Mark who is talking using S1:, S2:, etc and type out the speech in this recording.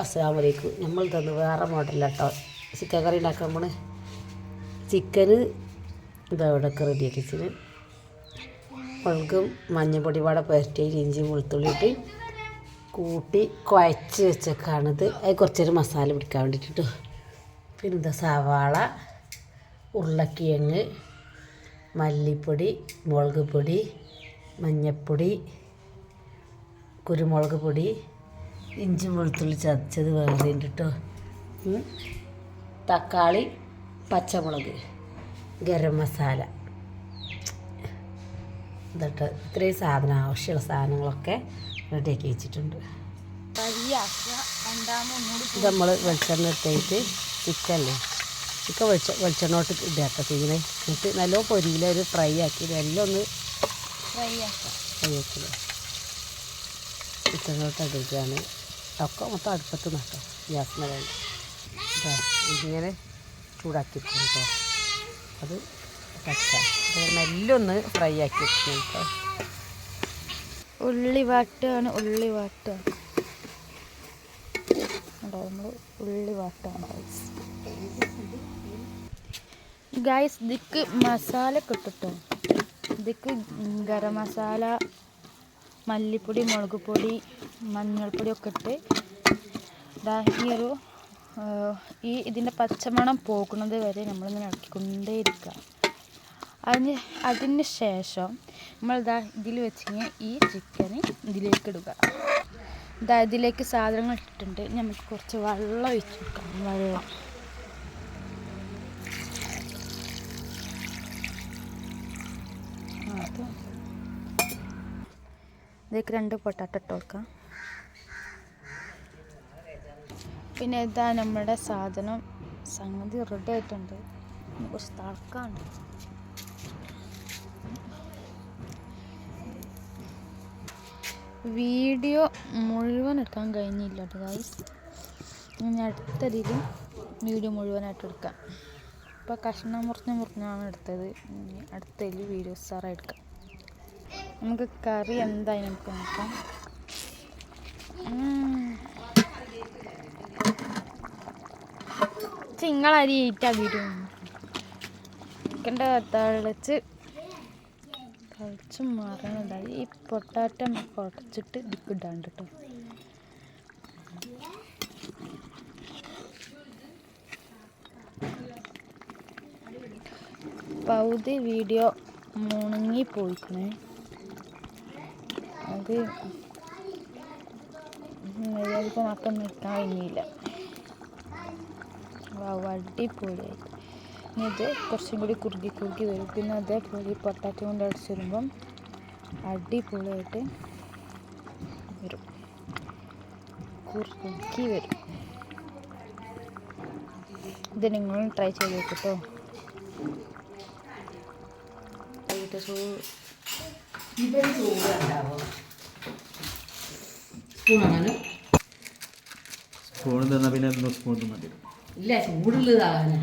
S1: അസ്സലാമു അലൈക്കും. നമ്മൾ തന്നു വേറെ മോഡലാട്ടോ ചിക്കൻ കറി ഉണ്ടാക്കാൻ പോണ്. ചിക്കന് ഇതവിടെയൊക്കെ റെഡിയാക്കി വെച്ചിന്. മുളകും മഞ്ഞൾപ്പൊടി പാടെ പുരട്ടിയിട്ട് ഇഞ്ചിയും വെളുത്തുള്ളി ഇട്ട് കൂട്ടി കുഴച്ച് വെച്ചേക്കാണിത്. അത് കുറച്ചൊരു മസാല പിടിക്കാൻ വേണ്ടിയിട്ട്. പിന്നെ സവാള, ഉരുളക്കിഴങ്ങ്, മല്ലിപ്പൊടി, മുളക് പൊടി, മഞ്ഞൾപ്പൊടി, കുരുമുളക് പൊടി, ഇഞ്ചി വെളുത്തുള്ളി ചതച്ചത് വേറെ കേട്ടോ, തക്കാളി, പച്ചമുളക്, ഗരം മസാല, എന്നിട്ട് ഇത്രയും സാധനം ആവശ്യമുള്ള സാധനങ്ങളൊക്കെ റെഡിയാക്കി വെച്ചിട്ടുണ്ട്. ഇത് നമ്മൾ വെളിച്ചെണ്ണ ഇട്ടിട്ട് ചിക്കനല്ലേ ചിക്കൻ വെളിച്ചെണ്ണോട്ട് ഇടാട്ടോ ചെയ്യുന്നത്. എന്നിട്ട് നല്ല പൊരിയിൽ ഒരു ഫ്രൈ ആക്കി എല്ലാം ഒന്ന് ഫ്രൈ ആക്കില്ല ചിക്കനോട്ട് എടുക്കുകയാണ്. ഒക്കെ മൊത്തം അടുപ്പത്ത് നട്ടോ ഗ്യാസിന് വേണ്ടി ഇതിങ്ങനെ ചൂടാക്കിയിരിക്കും കേട്ടോ. അത് നെല്ലൊന്ന് ഫ്രൈ ആക്കി വെക്കണം കേട്ടോ.
S2: ഉള്ളി വാട്ടാണ് നമ്മൾ ഉള്ളി വാട്ടാണ് ഗൈസ്. ഇതിക്ക് മസാല കിട്ടുട്ടോ. ഇതിക്ക് ഗരം മസാല, മല്ലിപ്പൊടി, മുളക് പൊടി, മഞ്ഞൾപ്പൊടി ഒക്കെ ഇട്ട് ഇതിൻ്റെ പച്ചമണം പോകുന്നത് വരെ നമ്മളിങ്ങനെ ഇളക്കിക്കൊണ്ടേയിരിക്കുക. അതിന് ശേഷം നമ്മളിതാ ഇതിൽ വെച്ച് ഈ ചിക്കന് ഇതിലേക്ക് ഇടുക. ഇതിലേക്ക് സാധനങ്ങൾ ഇട്ടിട്ടുണ്ട്. നമുക്ക് കുറച്ച് വെള്ളം ഒഴിച്ച് വെക്കണം. വെള്ളം ഇതിലേക്ക് 2 പൊട്ടാറ്റോ ഇട്ട് കൊടുക്കാം. പിന്നെ ഇതാ നമ്മുടെ സംഗതി റെഡി ആയിട്ടുണ്ട്. കുറച്ച് തിളക്കാണ്ട്. വീഡിയോ മുഴുവൻ എടുക്കാൻ കഴിഞ്ഞില്ല കേട്ടോ ഗൈസ്. ഇനി അടുത്തതിൽ വീഡിയോ മുഴുവനായിട്ട് എടുക്കാം. ഇപ്പോൾ കഷ്ണം മുറിഞ്ഞാണ് എടുത്തത്. അടുത്തതിൽ വീഡിയോ സാറായി എടുക്കാം. നമുക്ക് കറി എന്തായി നമുക്ക് നോക്കാം. ചിങ്ങളരി ഈറ്റാക്കിയിട്ട് ചിക്കൻ്റെ തിളച്ച് മാറണതായി. ഈ പൊട്ടാറ്റോ കുറച്ചിട്ട് ഇതിക്കിടാണ്ട് കേട്ടോ. പകുതി വീഡിയോ മുണങ്ങിപ്പോയിക്കണേ. അത് അപ്പം നിൽക്കാൻ കഴിഞ്ഞില്ല. അടിപൊളിയായി. ഇനി ഇത് കുറച്ചും കൂടി കുറുകി വരും. പിന്നെ അതേപോലെ ഈ പൊട്ടാറ്റോ കൊണ്ട് അടിച്ച് വരുമ്പം അടിപൊളിയായിട്ട് വരും, കുറുകി വരും. ഇത് നിങ്ങളും ട്രൈ ചെയ്ത് കേട്ടോ.
S1: സ്പൂൺ തന്നാൽ പിന്നെ സ്പൂൺ മതി. ഇല്ല ചൂടുള്ളതാകാനാ.